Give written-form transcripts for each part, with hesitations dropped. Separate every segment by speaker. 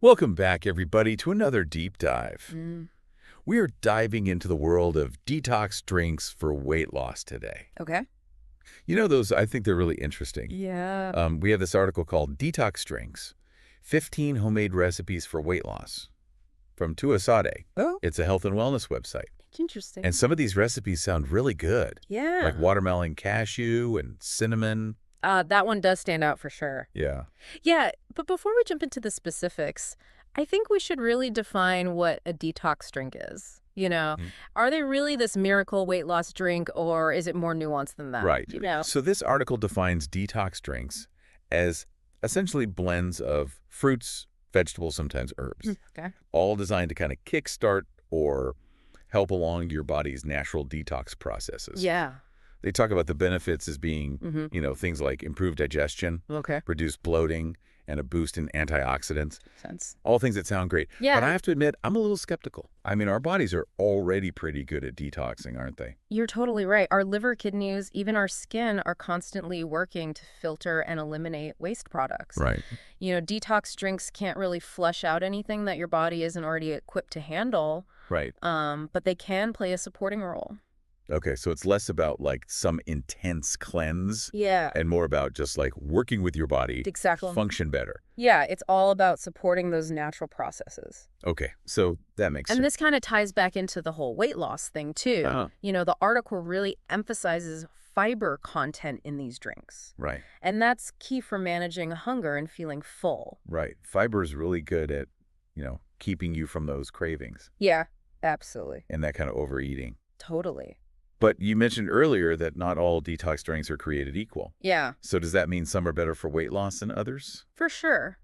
Speaker 1: Welcome back, everybody, to another deep dive.
Speaker 2: Mm,
Speaker 1: We are diving into the world of detox drinks for weight loss today.
Speaker 2: okay.
Speaker 1: You know those, I think they're really interesting.
Speaker 2: Yeah.
Speaker 1: We have this article called Detox Drinks, 15 Homemade Recipes for Weight Loss from Tuasade.
Speaker 2: Oh,
Speaker 1: It's a health and wellness website.
Speaker 2: it's interesting.
Speaker 1: And some of these recipes sound really good,
Speaker 2: Yeah.
Speaker 1: like watermelon cashew and cinnamon.
Speaker 2: That one does stand out for sure.
Speaker 1: Yeah,
Speaker 2: Yeah, but before we jump into the specifics, I think we should really define what a detox drink is.
Speaker 1: Mhm.
Speaker 2: Are they really this miracle weight loss drink, or is it more nuanced than that?
Speaker 1: right.
Speaker 2: You know?
Speaker 1: So this article defines detox drinks as essentially blends of fruits, vegetables, sometimes herbs,
Speaker 2: Okay.
Speaker 1: all designed to kind of kickstart or help along your body's natural detox processes.
Speaker 2: Yeah.
Speaker 1: They talk about the benefits as being,
Speaker 2: Mm-hmm.
Speaker 1: things like improved digestion,
Speaker 2: Okay.
Speaker 1: reduced bloating, and a boost in antioxidants.
Speaker 2: Sense.
Speaker 1: All things that sound great.
Speaker 2: Yeah.
Speaker 1: But I have to admit, I'm a little skeptical. I mean, our bodies are already pretty good at detoxing, aren't they?
Speaker 2: You're totally right. Our liver, kidneys, even our skin are constantly working to filter and eliminate waste products.
Speaker 1: Right.
Speaker 2: Detox drinks can't really flush out anything that your body isn't already equipped to handle,
Speaker 1: Right.
Speaker 2: but they can play a supporting role.
Speaker 1: Okay, so it's less about like some intense cleanse
Speaker 2: Yeah,
Speaker 1: and more about just like working with your body
Speaker 2: exactly.
Speaker 1: to function better.
Speaker 2: Yeah, it's all about supporting those natural processes.
Speaker 1: Okay, so that makes
Speaker 2: And
Speaker 1: sense.
Speaker 2: this kind of ties back into the whole weight loss thing, too.
Speaker 1: Oh,
Speaker 2: The article really emphasizes fiber content in these drinks.
Speaker 1: right,
Speaker 2: And that's key for managing hunger and feeling full.
Speaker 1: right. Fiber is really good at, keeping you from those cravings
Speaker 2: Yeah, absolutely.
Speaker 1: and that kind of overeating.
Speaker 2: Totally.
Speaker 1: But you mentioned earlier that not all detox drinks are created equal.
Speaker 2: Yeah,
Speaker 1: So does that mean some are better for weight loss than others?
Speaker 2: for sure.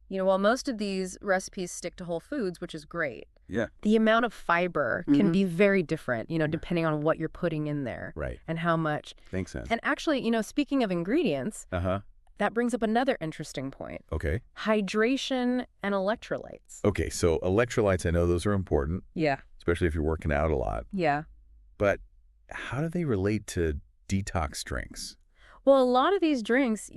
Speaker 2: While most of these recipes stick to whole foods, which is great,
Speaker 1: Yeah.
Speaker 2: the amount of fiber can
Speaker 1: Mhm.
Speaker 2: be very different, depending on what you're putting in there
Speaker 1: Right.
Speaker 2: and how much.
Speaker 1: Makes sense.
Speaker 2: And actually, speaking of ingredients,
Speaker 1: Uh-huh.
Speaker 2: that brings up another interesting point.
Speaker 1: Okay.
Speaker 2: Hydration and electrolytes.
Speaker 1: Okay, so electrolytes, I know those are important,
Speaker 2: Yeah.
Speaker 1: especially if you're working out a lot.
Speaker 2: Yeah.
Speaker 1: But how do they relate to detox drinks?
Speaker 2: Well, a lot of these drinks,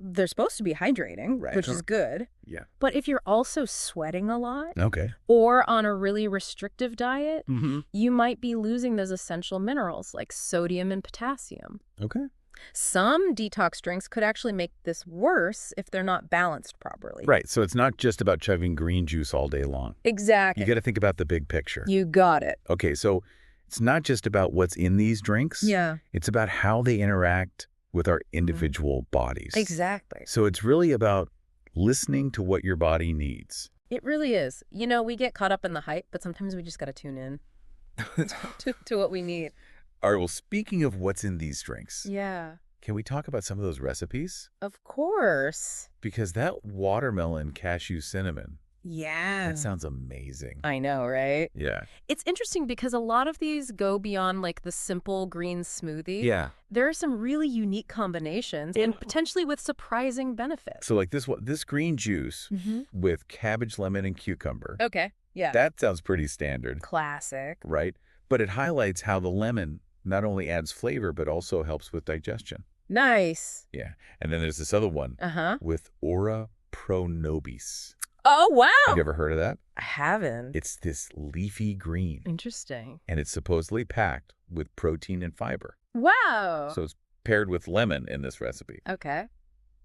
Speaker 2: they're supposed to be hydrating,
Speaker 1: Right.
Speaker 2: which is good.
Speaker 1: Yeah.
Speaker 2: But if you're also sweating a lot
Speaker 1: Okay.
Speaker 2: or on a really restrictive diet,
Speaker 1: Mm-hmm.
Speaker 2: you might be losing those essential minerals like sodium and potassium.
Speaker 1: Okay.
Speaker 2: Some detox drinks could actually make this worse if they're not balanced properly.
Speaker 1: Right. So it's not just about chugging green juice all day long.
Speaker 2: Exactly.
Speaker 1: You got to think about the big picture.
Speaker 2: You got it.
Speaker 1: Okay. So it's not just about what's in these drinks.
Speaker 2: Yeah.
Speaker 1: It's about how they interact with our individual bodies.
Speaker 2: Exactly.
Speaker 1: So it's really about listening to what your body needs.
Speaker 2: It really is. We get caught up in the hype, but sometimes we just got to tune in to what we need.
Speaker 1: All right. Well, speaking of what's in these drinks,
Speaker 2: Yeah.
Speaker 1: can we talk about some of those recipes?
Speaker 2: Of course.
Speaker 1: Because that watermelon cashew cinnamon,
Speaker 2: Yeah.
Speaker 1: that sounds amazing.
Speaker 2: I know, right?
Speaker 1: Yeah.
Speaker 2: It's interesting because a lot of these go beyond like the simple green smoothie.
Speaker 1: Yeah.
Speaker 2: There are some really unique combinations and potentially with surprising benefits.
Speaker 1: So like this green juice
Speaker 2: Mm-hmm.
Speaker 1: with cabbage, lemon, and cucumber,
Speaker 2: Okay. Yeah.
Speaker 1: that sounds pretty standard,
Speaker 2: Classic.
Speaker 1: right? But it highlights how the lemon not only adds flavor, but also helps with digestion.
Speaker 2: Nice.
Speaker 1: Yeah. And then there's this other one
Speaker 2: Uh-huh.
Speaker 1: with Ora pro nobis.
Speaker 2: Oh, wow.
Speaker 1: Have you ever heard of that?
Speaker 2: I haven't.
Speaker 1: It's this leafy green,
Speaker 2: Interesting.
Speaker 1: and it's supposedly packed with protein and fiber.
Speaker 2: Wow.
Speaker 1: So it's paired with lemon in this recipe.
Speaker 2: Okay.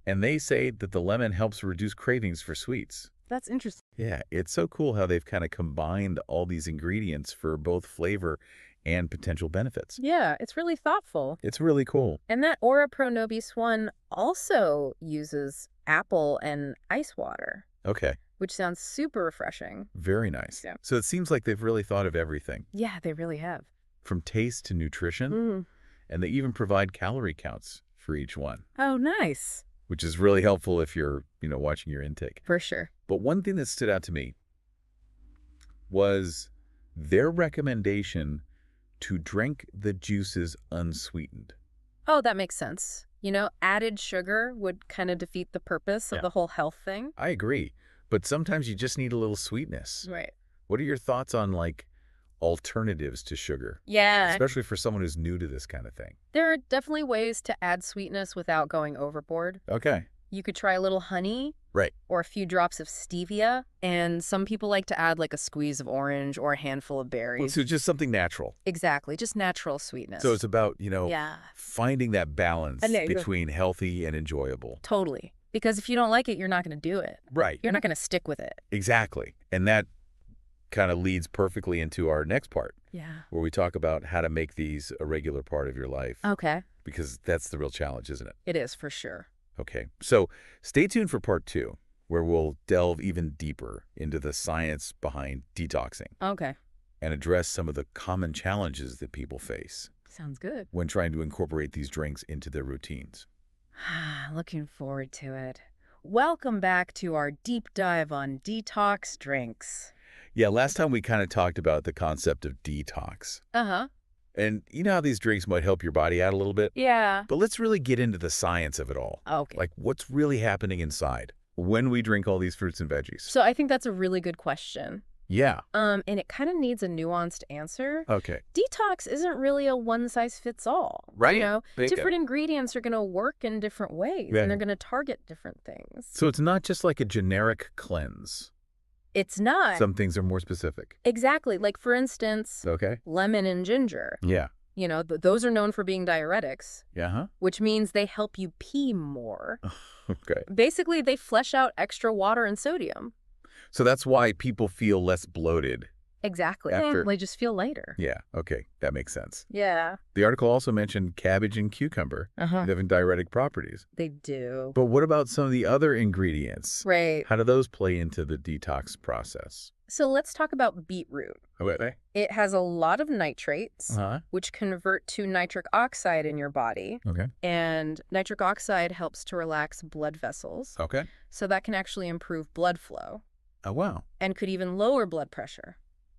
Speaker 1: And they say that the lemon helps reduce cravings for sweets.
Speaker 2: That's interesting.
Speaker 1: Yeah, it's so cool how they've kind of combined all these ingredients for both flavor and potential benefits.
Speaker 2: Yeah, it's really thoughtful.
Speaker 1: It's really cool.
Speaker 2: And that Ora Pro Nobis one also uses apple and ice water,
Speaker 1: Okay,
Speaker 2: which sounds super refreshing.
Speaker 1: very nice.
Speaker 2: Yeah.
Speaker 1: So it seems like they've really thought of everything,
Speaker 2: Yeah, they really have.
Speaker 1: from taste to nutrition,
Speaker 2: Mm.
Speaker 1: and they even provide calorie counts for each one,
Speaker 2: Oh, nice.
Speaker 1: which is really helpful if you're, watching your intake.
Speaker 2: For sure.
Speaker 1: But one thing that stood out to me was their recommendation to drink the juices unsweetened.
Speaker 2: Oh, that makes sense. Added sugar would kind of defeat the purpose of
Speaker 1: Yeah.
Speaker 2: the whole health thing.
Speaker 1: I agree, but sometimes you just need a little sweetness.
Speaker 2: Right.
Speaker 1: What are your thoughts on like alternatives to sugar,
Speaker 2: Yeah.
Speaker 1: especially for someone who's new to this kind of thing?
Speaker 2: There are definitely ways to add sweetness without going overboard.
Speaker 1: Okay.
Speaker 2: You could try a little honey
Speaker 1: Right.
Speaker 2: or a few drops of stevia. And some people like to add like a squeeze of orange or a handful of berries.
Speaker 1: So just something natural.
Speaker 2: Exactly, just natural sweetness.
Speaker 1: So it's about,
Speaker 2: Yeah.
Speaker 1: finding that balance
Speaker 2: I know.
Speaker 1: between healthy and enjoyable.
Speaker 2: Totally. Because if you don't like it, you're not going to do it.
Speaker 1: Right.
Speaker 2: You're not going to stick with it.
Speaker 1: Exactly. And that kind of leads perfectly into our next part,
Speaker 2: Yeah.
Speaker 1: where we talk about how to make these a regular part of your life.
Speaker 2: Okay.
Speaker 1: Because that's the real challenge, isn't it?
Speaker 2: It is for sure.
Speaker 1: Okay. So stay tuned for part 2, where we'll delve even deeper into the science behind detoxing
Speaker 2: Okay.
Speaker 1: and address some of the common challenges that people face
Speaker 2: Sounds good.
Speaker 1: when trying to incorporate these drinks into their routines.
Speaker 2: Looking forward to it. Welcome back to our deep dive on detox drinks.
Speaker 1: Yeah, last time we kind of talked about the concept of detox.
Speaker 2: Uh-huh.
Speaker 1: And you know how these drinks might help your body out a little bit?
Speaker 2: Yeah.
Speaker 1: But let's really get into the science of it all.
Speaker 2: Okay.
Speaker 1: Like what's really happening inside when we drink all these fruits and veggies.
Speaker 2: So I think that's a really good question.
Speaker 1: Yeah.
Speaker 2: And it kind of needs a nuanced answer.
Speaker 1: Okay.
Speaker 2: Detox isn't really a one-size-fits-all.
Speaker 1: Right.
Speaker 2: You know,
Speaker 1: Bingo.
Speaker 2: different ingredients are going to work in different ways,
Speaker 1: Yeah.
Speaker 2: and they're going to target different things.
Speaker 1: So it's not just like a generic cleanse.
Speaker 2: It's not.
Speaker 1: Some things are more specific.
Speaker 2: Exactly. Like, for instance,
Speaker 1: Okay.
Speaker 2: lemon and ginger.
Speaker 1: Yeah.
Speaker 2: You know, those are known for being diuretics,
Speaker 1: Yeah. Huh?
Speaker 2: which means they help you pee more.
Speaker 1: Okay.
Speaker 2: Basically, they flush out extra water and sodium.
Speaker 1: So that's why people feel less bloated.
Speaker 2: Exactly.
Speaker 1: After-
Speaker 2: They just feel lighter.
Speaker 1: Yeah. Okay. That makes sense.
Speaker 2: Yeah.
Speaker 1: The article also mentioned cabbage and cucumber
Speaker 2: Uh-huh.
Speaker 1: having diuretic properties.
Speaker 2: They do.
Speaker 1: But what about some of the other ingredients?
Speaker 2: Right.
Speaker 1: How do those play into the detox process?
Speaker 2: So let's talk about beetroot.
Speaker 1: Okay.
Speaker 2: It has a lot of nitrates,
Speaker 1: Uh-huh.
Speaker 2: which convert to nitric oxide in your body.
Speaker 1: Okay.
Speaker 2: And nitric oxide helps to relax blood vessels.
Speaker 1: Okay.
Speaker 2: So that can actually improve blood flow
Speaker 1: Oh, wow.
Speaker 2: and could even lower blood pressure.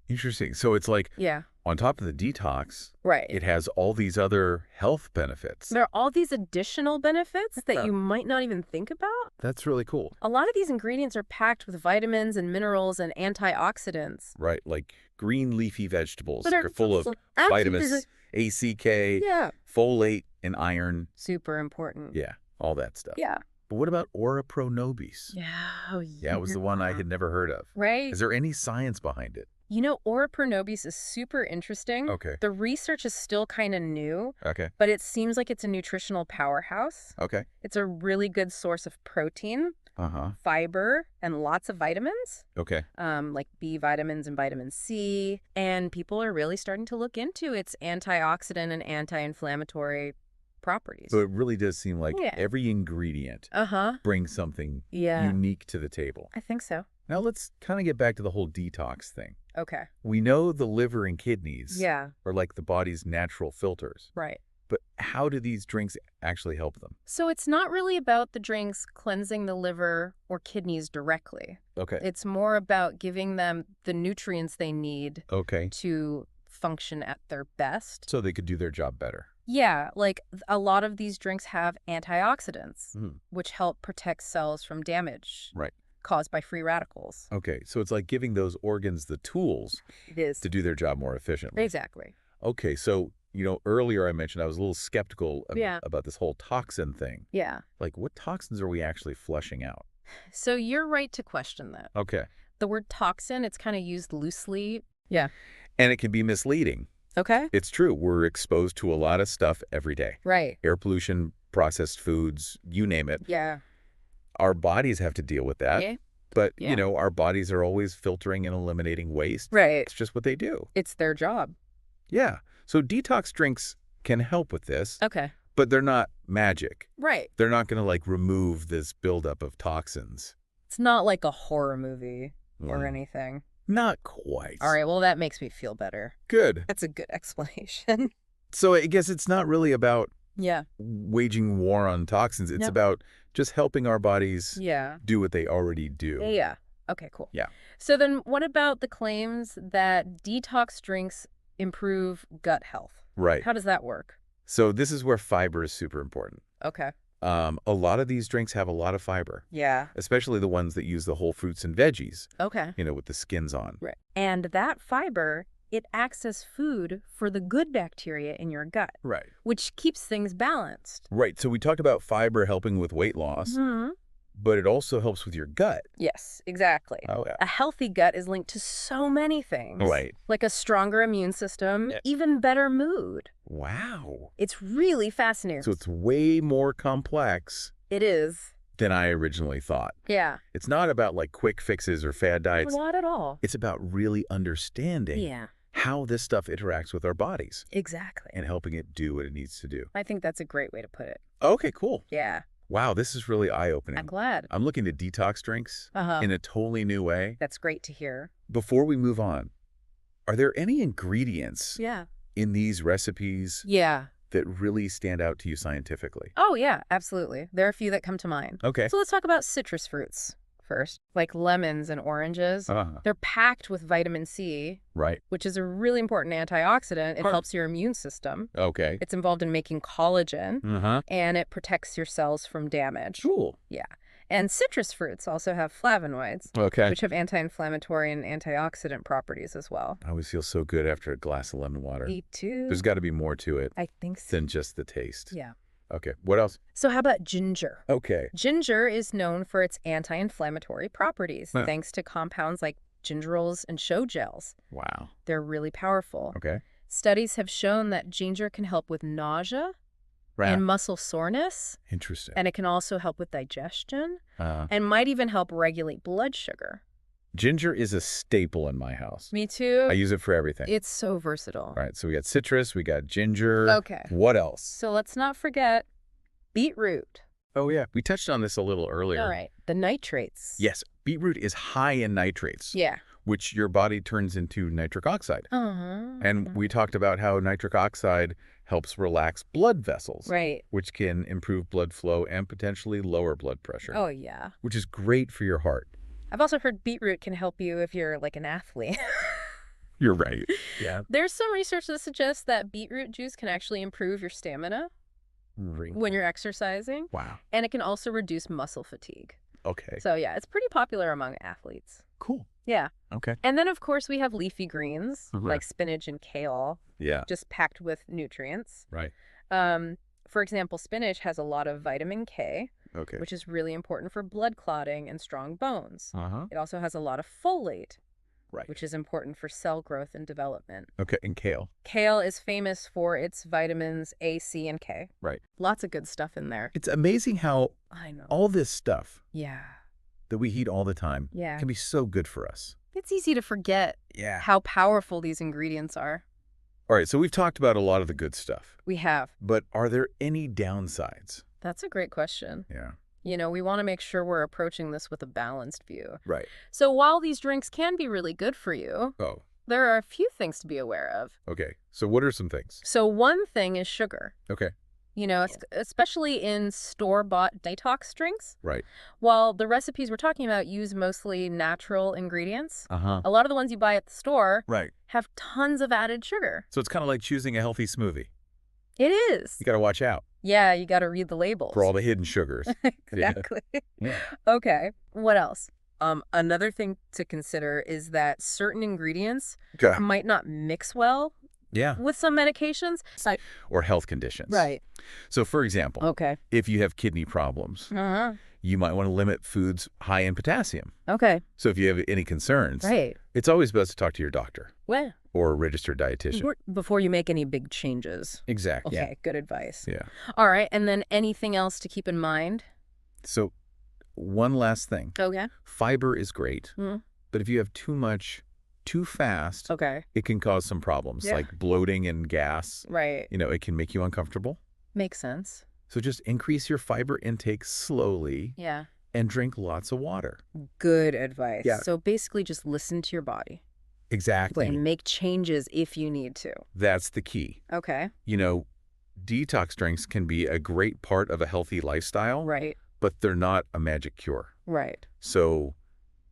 Speaker 1: Interesting. So it's like
Speaker 2: Yeah.
Speaker 1: on top of the detox,
Speaker 2: Right.
Speaker 1: it has all these other health benefits.
Speaker 2: There are all these additional benefits that
Speaker 1: Yeah.
Speaker 2: you might not even think about.
Speaker 1: That's really cool.
Speaker 2: A lot of these ingredients are packed with vitamins and minerals and antioxidants.
Speaker 1: Right. Like green leafy vegetables
Speaker 2: But
Speaker 1: are full of vitamins, ACK,
Speaker 2: Yeah.
Speaker 1: folate, and iron.
Speaker 2: Super important.
Speaker 1: Yeah. All that stuff.
Speaker 2: Yeah.
Speaker 1: But what about Ora Pro Nobis?
Speaker 2: Yeah. Oh,
Speaker 1: Yeah, it was the one I had never heard of.
Speaker 2: Right.
Speaker 1: Is there any science behind it?
Speaker 2: You know, Ora Pro Nobis is super interesting.
Speaker 1: Okay.
Speaker 2: The research is still kind of new,
Speaker 1: Okay.
Speaker 2: but it seems like it's a nutritional powerhouse.
Speaker 1: Okay.
Speaker 2: It's a really good source of protein,
Speaker 1: Uh-huh.
Speaker 2: fiber, and lots of vitamins,
Speaker 1: Okay.
Speaker 2: like B vitamins and vitamin C. And people are really starting to look into its antioxidant and anti-inflammatory properties.
Speaker 1: So it really does seem like
Speaker 2: Yeah.
Speaker 1: every ingredient
Speaker 2: Uh-huh.
Speaker 1: brings something
Speaker 2: Yeah.
Speaker 1: unique to the table.
Speaker 2: I think so.
Speaker 1: Now let's kind of get back to the whole detox thing.
Speaker 2: Okay.
Speaker 1: We know the liver and kidneys
Speaker 2: Yeah.
Speaker 1: are like the body's natural filters,
Speaker 2: Right.
Speaker 1: but how do these drinks actually help them?
Speaker 2: So it's not really about the drinks cleansing the liver or kidneys directly.
Speaker 1: Okay.
Speaker 2: It's more about giving them the nutrients they need
Speaker 1: Okay.
Speaker 2: to function at their best.
Speaker 1: So they could do their job better.
Speaker 2: Yeah, like a lot of these drinks have antioxidants,
Speaker 1: Mhm.
Speaker 2: which help protect cells from damage
Speaker 1: Right.
Speaker 2: caused by free radicals.
Speaker 1: Okay. So it's like giving those organs the tools
Speaker 2: It is.
Speaker 1: to do their job more efficiently.
Speaker 2: Exactly.
Speaker 1: Okay. So, earlier I mentioned I was a little skeptical
Speaker 2: Yeah.
Speaker 1: about this whole toxin thing.
Speaker 2: Yeah.
Speaker 1: Like, what toxins are we actually flushing out?
Speaker 2: So you're right to question that.
Speaker 1: Okay.
Speaker 2: The word toxin, it's kind of used loosely. Yeah.
Speaker 1: And it can be misleading.
Speaker 2: Okay.
Speaker 1: It's true. We're exposed to a lot of stuff every day.
Speaker 2: Right.
Speaker 1: Air pollution, processed foods, you name it.
Speaker 2: Yeah.
Speaker 1: Our bodies have to deal with that.
Speaker 2: Yeah.
Speaker 1: But,
Speaker 2: Yeah.
Speaker 1: our bodies are always filtering and eliminating waste.
Speaker 2: Right.
Speaker 1: It's just what they do.
Speaker 2: It's their job.
Speaker 1: Yeah. So detox drinks can help with this,
Speaker 2: Okay.
Speaker 1: but they're not magic.
Speaker 2: Right.
Speaker 1: They're not going to, remove this buildup of toxins.
Speaker 2: It's not like a horror movie or
Speaker 1: Mm.
Speaker 2: anything.
Speaker 1: Not quite.
Speaker 2: All right. Well, that makes me feel better.
Speaker 1: Good.
Speaker 2: That's a good explanation.
Speaker 1: So I guess it's not really about
Speaker 2: Yeah.
Speaker 1: waging war on toxins. It's
Speaker 2: No.
Speaker 1: about just helping our bodies
Speaker 2: Yeah.
Speaker 1: do what they already do.
Speaker 2: Yeah. Okay, cool.
Speaker 1: Yeah.
Speaker 2: So then what about the claims that detox drinks improve gut health?
Speaker 1: Right.
Speaker 2: How does that work?
Speaker 1: So this is where fiber is super important.
Speaker 2: Okay.
Speaker 1: A lot of these drinks have a lot of fiber,
Speaker 2: Yeah.
Speaker 1: especially the ones that use the whole fruits and veggies,
Speaker 2: Okay.
Speaker 1: with the skins on.
Speaker 2: Right. And that fiber, it acts as food for the good bacteria in your gut,
Speaker 1: Right.
Speaker 2: which keeps things balanced.
Speaker 1: Right. So we talked about fiber helping with weight loss,
Speaker 2: Hmm.
Speaker 1: but it also helps with your gut.
Speaker 2: Yes, exactly.
Speaker 1: Oh, yeah.
Speaker 2: A healthy gut is linked to so many things.
Speaker 1: Right.
Speaker 2: Like a stronger immune system, even better mood.
Speaker 1: Wow.
Speaker 2: It's really fascinating.
Speaker 1: So it's way more complex
Speaker 2: It is.
Speaker 1: than I originally thought.
Speaker 2: Yeah.
Speaker 1: It's not about like quick fixes or fad diets.
Speaker 2: Not at all.
Speaker 1: It's about really understanding how this stuff interacts with our bodies
Speaker 2: Exactly.
Speaker 1: and helping it do what it needs to do.
Speaker 2: I think that's a great way to put it.
Speaker 1: Okay, cool.
Speaker 2: Yeah.
Speaker 1: Wow, this is really eye-opening.
Speaker 2: I'm glad.
Speaker 1: I'm looking to detox drinks in a totally new way.
Speaker 2: That's great to hear.
Speaker 1: Before we move on, are there any ingredients
Speaker 2: Yeah.
Speaker 1: in these recipes
Speaker 2: Yeah.
Speaker 1: that really stand out to you scientifically?
Speaker 2: Oh, yeah, absolutely. There are a few that come to mind.
Speaker 1: Okay.
Speaker 2: So let's talk about citrus fruits first, like lemons and oranges. They're packed with vitamin C,
Speaker 1: Right.
Speaker 2: which is a really important antioxidant. It helps your immune system.
Speaker 1: Okay.
Speaker 2: It's involved in making collagen, and it protects your cells from damage.
Speaker 1: Cool.
Speaker 2: Yeah. And citrus fruits also have flavonoids,
Speaker 1: Okay.
Speaker 2: which have anti-inflammatory and antioxidant properties as well.
Speaker 1: I always feel so good after a glass of lemon water.
Speaker 2: Me too.
Speaker 1: There's got to be more to it
Speaker 2: I think so.
Speaker 1: than just the taste.
Speaker 2: Yeah.
Speaker 1: Okay. What else?
Speaker 2: So how about ginger?
Speaker 1: Okay.
Speaker 2: Ginger is known for its anti-inflammatory properties,
Speaker 1: Huh.
Speaker 2: thanks to compounds like gingerols and show gels.
Speaker 1: Wow.
Speaker 2: They're really powerful.
Speaker 1: Okay.
Speaker 2: Studies have shown that ginger can help with nausea and muscle soreness,
Speaker 1: Interesting.
Speaker 2: and it can also help with digestion
Speaker 1: Uh,
Speaker 2: and might even help regulate blood sugar.
Speaker 1: ginger is a staple in my house.
Speaker 2: Me too.
Speaker 1: I use it for everything.
Speaker 2: It's so versatile.
Speaker 1: All right. So we got citrus, we got ginger.
Speaker 2: Okay.
Speaker 1: What else?
Speaker 2: So let's not forget beetroot.
Speaker 1: Oh, yeah. We touched on this a little earlier.
Speaker 2: All right. The nitrates.
Speaker 1: Yes. Beetroot is high in nitrates,
Speaker 2: Yeah.
Speaker 1: which your body turns into nitric oxide.
Speaker 2: Uh-huh.
Speaker 1: And we talked about how nitric oxide helps relax blood vessels,
Speaker 2: Right.
Speaker 1: which can improve blood flow and potentially lower blood pressure,
Speaker 2: Oh, yeah.
Speaker 1: which is great for your heart.
Speaker 2: I've also heard beetroot can help you if you're like an athlete.
Speaker 1: You're right. Yeah.
Speaker 2: There's some research that suggests that beetroot juice can actually improve your stamina when you're exercising,
Speaker 1: Wow.
Speaker 2: and it can also reduce muscle fatigue.
Speaker 1: Okay.
Speaker 2: So yeah, it's pretty popular among athletes.
Speaker 1: Cool.
Speaker 2: Yeah.
Speaker 1: Okay.
Speaker 2: And then, of course, we have leafy greens
Speaker 1: Mhm.
Speaker 2: like spinach and kale,
Speaker 1: Yeah.
Speaker 2: just packed with nutrients.
Speaker 1: Right.
Speaker 2: For example, spinach has a lot of vitamin K,
Speaker 1: Okay.
Speaker 2: which is really important for blood clotting and strong bones.
Speaker 1: Uh-huh.
Speaker 2: It also has a lot of folate,
Speaker 1: Right.
Speaker 2: which is important for cell growth and development.
Speaker 1: Okay. And kale.
Speaker 2: Kale is famous for its vitamins A, C, and K.
Speaker 1: Right.
Speaker 2: Lots of good stuff in there.
Speaker 1: It's amazing how
Speaker 2: I know.
Speaker 1: all this stuff
Speaker 2: Yeah.
Speaker 1: that we eat all the time
Speaker 2: Yeah.
Speaker 1: can be so good for us.
Speaker 2: It's easy to forget
Speaker 1: Yeah.
Speaker 2: how powerful these ingredients are.
Speaker 1: All right. So we've talked about a lot of the good stuff,
Speaker 2: We have.
Speaker 1: but are there any downsides?
Speaker 2: That's a great question.
Speaker 1: Yeah.
Speaker 2: You know, we want to make sure we're approaching this with a balanced view.
Speaker 1: Right.
Speaker 2: So while these drinks can be really good for you,
Speaker 1: Oh,
Speaker 2: there are a few things to be aware of.
Speaker 1: okay. So what are some things?
Speaker 2: So one thing is sugar.
Speaker 1: Okay.
Speaker 2: You know, especially in store-bought detox drinks.
Speaker 1: Right.
Speaker 2: While the recipes we're talking about use mostly natural ingredients,
Speaker 1: Uh-huh.
Speaker 2: a lot of the ones you buy at the store
Speaker 1: Right.
Speaker 2: have tons of added sugar.
Speaker 1: So it's kind of like choosing a healthy smoothie.
Speaker 2: It is.
Speaker 1: You got to watch out
Speaker 2: Yeah, you got to read the labels.
Speaker 1: for all the hidden sugars.
Speaker 2: Exactly.
Speaker 1: Yeah.
Speaker 2: Okay. What else? Another thing to consider is that certain ingredients
Speaker 1: Okay.
Speaker 2: might not mix well
Speaker 1: Yeah.
Speaker 2: with some medications.
Speaker 1: Or health conditions.
Speaker 2: Right.
Speaker 1: So for example,
Speaker 2: Okay.
Speaker 1: if you have kidney problems,
Speaker 2: Uh-huh.
Speaker 1: you might want to limit foods high in potassium.
Speaker 2: Okay.
Speaker 1: So if you have any concerns,
Speaker 2: Right.
Speaker 1: it's always best to talk to your doctor
Speaker 2: Well,
Speaker 1: or a registered dietitian.
Speaker 2: before you make any big changes.
Speaker 1: Exactly.
Speaker 2: Okay, good advice.
Speaker 1: Yeah.
Speaker 2: All right, and then anything else to keep in mind?
Speaker 1: So one last thing.
Speaker 2: Okay.
Speaker 1: Fiber is great,
Speaker 2: Mhm.
Speaker 1: but if you have too much too fast,
Speaker 2: Okay.
Speaker 1: it can cause some problems
Speaker 2: Yeah.
Speaker 1: like bloating and gas.
Speaker 2: Right.
Speaker 1: You know, it can make you uncomfortable.
Speaker 2: Makes sense.
Speaker 1: So just increase your fiber intake slowly
Speaker 2: Yeah.
Speaker 1: and drink lots of water.
Speaker 2: Good advice.
Speaker 1: Yeah.
Speaker 2: So basically just listen to your body
Speaker 1: Exactly.
Speaker 2: and make changes if you need to.
Speaker 1: That's the key.
Speaker 2: Okay.
Speaker 1: You know, detox drinks can be a great part of a healthy lifestyle,
Speaker 2: Right.
Speaker 1: but they're not a magic cure.
Speaker 2: Right.
Speaker 1: So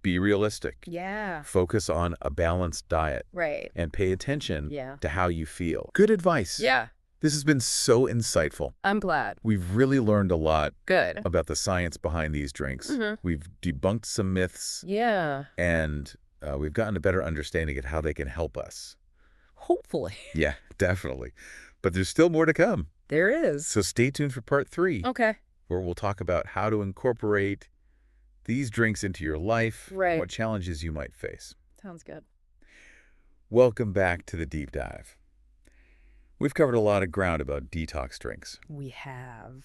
Speaker 1: be realistic.
Speaker 2: Yeah.
Speaker 1: Focus on a balanced diet
Speaker 2: Right.
Speaker 1: and pay attention
Speaker 2: Yeah.
Speaker 1: to how you feel. Good advice.
Speaker 2: Yeah.
Speaker 1: This has been so insightful.
Speaker 2: I'm glad.
Speaker 1: We've really learned a lot
Speaker 2: Good.
Speaker 1: about the science behind these drinks.
Speaker 2: Mhm.
Speaker 1: We've debunked some myths,
Speaker 2: Yeah.
Speaker 1: and we've gotten a better understanding of how they can help us.
Speaker 2: Hopefully.
Speaker 1: Yeah, definitely. But there's still more to come.
Speaker 2: There is.
Speaker 1: So stay tuned for part 3,
Speaker 2: Okay.
Speaker 1: where we'll talk about how to incorporate these drinks into your life,
Speaker 2: Right.
Speaker 1: what challenges you might face.
Speaker 2: Sounds good.
Speaker 1: Welcome back to the Deep Dive. We've covered a lot of ground about detox drinks.
Speaker 2: We have.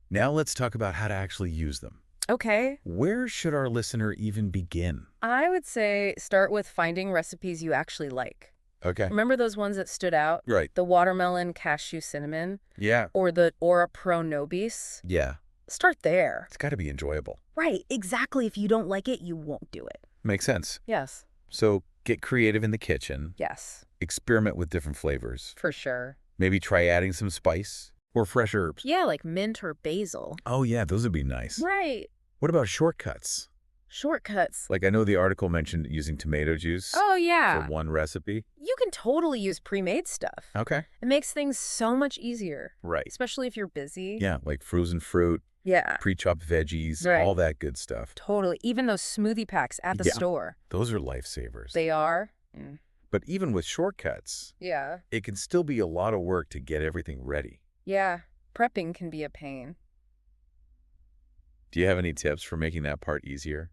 Speaker 1: Now let's talk about how to actually use them.
Speaker 2: Okay.
Speaker 1: Where should our listener even begin?
Speaker 2: I would say start with finding recipes you actually like.
Speaker 1: Okay.
Speaker 2: Remember those ones that stood out?
Speaker 1: Right.
Speaker 2: The watermelon cashew cinnamon
Speaker 1: Yeah.
Speaker 2: or the Ora Pro Nobis?
Speaker 1: Yeah.
Speaker 2: Start there.
Speaker 1: It's got to be enjoyable.
Speaker 2: Right. Exactly. If you don't like it, you won't do it.
Speaker 1: Makes sense.
Speaker 2: Yes.
Speaker 1: So get creative in the kitchen.
Speaker 2: Yes.
Speaker 1: Experiment with different flavors.
Speaker 2: For sure.
Speaker 1: Maybe try adding some spice or fresh herbs.
Speaker 2: Yeah, like mint or basil.
Speaker 1: Oh, yeah, those would be nice.
Speaker 2: Right.
Speaker 1: What about shortcuts?
Speaker 2: Shortcuts.
Speaker 1: Like I know the article mentioned using tomato juice
Speaker 2: Oh, yeah.
Speaker 1: for one recipe.
Speaker 2: You can totally use pre-made stuff.
Speaker 1: Okay.
Speaker 2: It makes things so much easier,
Speaker 1: Right.
Speaker 2: especially if you're busy.
Speaker 1: Yeah, like frozen fruit,
Speaker 2: Yeah.
Speaker 1: pre-chopped veggies,
Speaker 2: Right.
Speaker 1: all that good stuff.
Speaker 2: Totally. Even those smoothie packs at the
Speaker 1: Yeah.
Speaker 2: store.
Speaker 1: Those are lifesavers.
Speaker 2: They are.
Speaker 1: But even with shortcuts,
Speaker 2: Yeah.
Speaker 1: it can still be a lot of work to get everything ready.
Speaker 2: Yeah. Prepping can be a pain.
Speaker 1: Do you have any tips for making that part easier?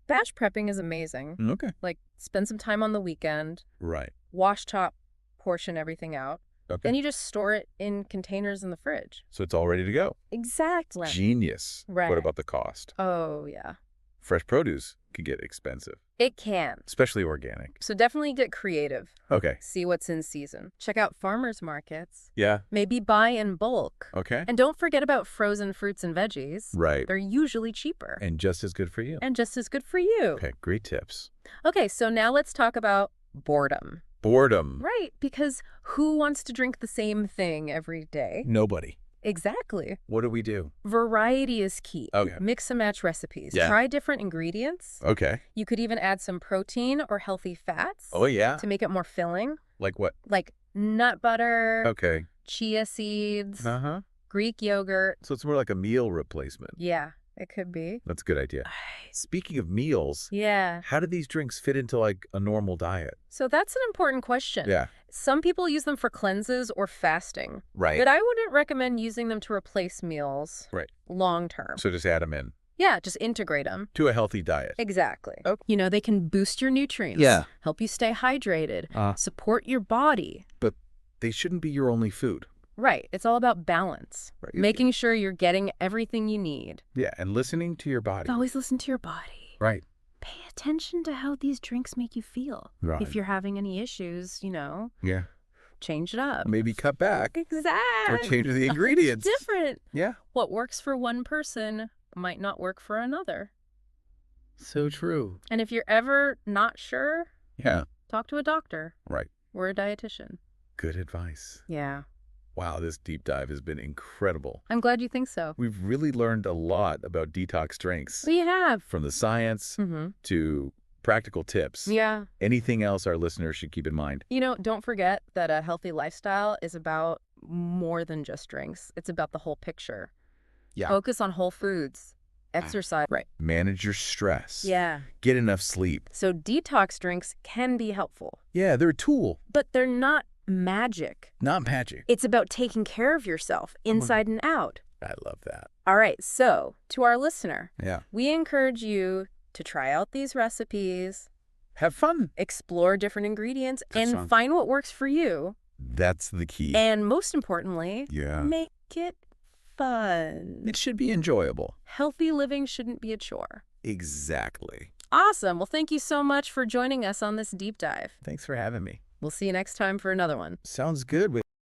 Speaker 2: Batch prepping is amazing.
Speaker 1: Okay.
Speaker 2: Like, spend some time on the weekend,
Speaker 1: Right.
Speaker 2: wash, chop, portion everything out.
Speaker 1: Okay.
Speaker 2: Then you just store it in containers in the fridge.
Speaker 1: So it's all ready to go.
Speaker 2: Exactly.
Speaker 1: Genius.
Speaker 2: Right.
Speaker 1: What about the cost?
Speaker 2: Oh, yeah.
Speaker 1: Fresh produce can get expensive,
Speaker 2: It can.
Speaker 1: especially organic.
Speaker 2: So definitely get creative.
Speaker 1: Okay.
Speaker 2: See what's in season. Check out farmers markets.
Speaker 1: Yeah.
Speaker 2: Maybe buy in bulk.
Speaker 1: Okay.
Speaker 2: And don't forget about frozen fruits and veggies.
Speaker 1: Right.
Speaker 2: They're usually cheaper.
Speaker 1: And just as good for you.
Speaker 2: And just as good for you.
Speaker 1: Okay, great tips.
Speaker 2: Okay, so now let's talk about boredom.
Speaker 1: Boredom.
Speaker 2: Right, because who wants to drink the same thing every day?
Speaker 1: Nobody.
Speaker 2: Exactly.
Speaker 1: What do we do?
Speaker 2: Variety is key.
Speaker 1: Okay.
Speaker 2: Mix and match recipes.
Speaker 1: Yeah.
Speaker 2: Try different ingredients.
Speaker 1: Okay.
Speaker 2: You could even add some protein or healthy fats
Speaker 1: Oh, yeah.
Speaker 2: to make it more filling,
Speaker 1: Like what?
Speaker 2: like nut butter,
Speaker 1: Okay.
Speaker 2: chia seeds,
Speaker 1: Uh-huh.
Speaker 2: Greek yogurt.
Speaker 1: So it's more like a meal replacement.
Speaker 2: Yeah, it could be.
Speaker 1: That's a good idea. Speaking of meals,
Speaker 2: Yeah.
Speaker 1: how do these drinks fit into like a normal diet?
Speaker 2: So that's an important question.
Speaker 1: Yeah.
Speaker 2: Some people use them for cleanses or fasting,
Speaker 1: Right.
Speaker 2: but I wouldn't recommend using them to replace meals
Speaker 1: Right.
Speaker 2: long term.
Speaker 1: So just add them in
Speaker 2: Yeah, just integrate them.
Speaker 1: to a healthy diet.
Speaker 2: Exactly.
Speaker 1: Okay.
Speaker 2: You know, they can boost your nutrients,
Speaker 1: Yeah.
Speaker 2: help you stay hydrated, support your body.
Speaker 1: But they shouldn't be your only food.
Speaker 2: Right. It's all about balance,
Speaker 1: Right.
Speaker 2: making sure you're getting everything you need.
Speaker 1: Yeah, and listening to your body.
Speaker 2: Always listen to your body.
Speaker 1: Right.
Speaker 2: Pay attention to how these drinks make you feel.
Speaker 1: Right.
Speaker 2: If you're having any issues,
Speaker 1: Yeah.
Speaker 2: change it up.
Speaker 1: Maybe cut back
Speaker 2: Exactly.
Speaker 1: or change the ingredients.
Speaker 2: It's different.
Speaker 1: Yeah.
Speaker 2: What works for one person might not work for another.
Speaker 1: So true.
Speaker 2: And if you're ever not sure,
Speaker 1: Yeah.
Speaker 2: talk to a doctor
Speaker 1: Right.
Speaker 2: or a dietitian.
Speaker 1: Good advice.
Speaker 2: Yeah.
Speaker 1: Wow, this deep dive has been incredible.
Speaker 2: I'm glad you think so.
Speaker 1: We've really learned a lot about detox drinks,
Speaker 2: We have.
Speaker 1: from the science
Speaker 2: Mm-hmm.
Speaker 1: to practical tips.
Speaker 2: Yeah.
Speaker 1: Anything else our listeners should keep in mind?
Speaker 2: You know, don't forget that a healthy lifestyle is about more than just drinks. It's about the whole picture.
Speaker 1: Yeah.
Speaker 2: Focus on whole foods, exercise. Right.
Speaker 1: Manage your stress.
Speaker 2: Yeah.
Speaker 1: Get enough sleep.
Speaker 2: So detox drinks can be helpful,
Speaker 1: Yeah, they're a tool,
Speaker 2: but they're not magic.
Speaker 1: not magic.
Speaker 2: It's about taking care of yourself inside and out.
Speaker 1: I love that.
Speaker 2: All right, so to our listener,
Speaker 1: Yeah.
Speaker 2: we encourage you to try out these recipes,
Speaker 1: Have fun.
Speaker 2: explore different ingredients,
Speaker 1: That's
Speaker 2: and
Speaker 1: fun.
Speaker 2: find what works for you.
Speaker 1: That's the key.
Speaker 2: And most importantly,
Speaker 1: Yeah.
Speaker 2: make it fun.
Speaker 1: It should be enjoyable.
Speaker 2: Healthy living shouldn't be a chore.
Speaker 1: Exactly.
Speaker 2: Awesome. Well, thank you so much for joining us on this deep dive.
Speaker 1: Thanks for having me.
Speaker 2: We'll see you next time for another one.
Speaker 1: Sounds good.